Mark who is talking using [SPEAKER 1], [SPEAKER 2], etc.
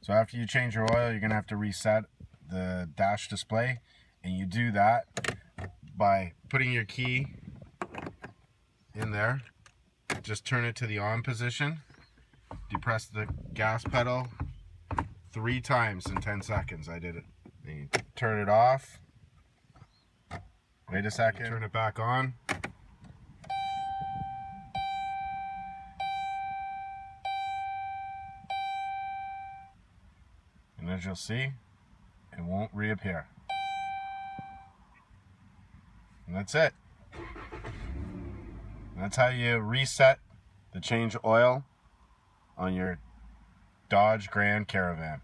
[SPEAKER 1] So after you change your oil, you're going to have to reset the dash display, and you do that by putting your key in there. Just turn it to the on position, depress the gas pedal 3 times in 10 seconds. I did it. Then you turn it off, wait a second, turn it back on. And as you'll see, it won't reappear. And that's it. That's how you reset the change oil on your Dodge Grand Caravan.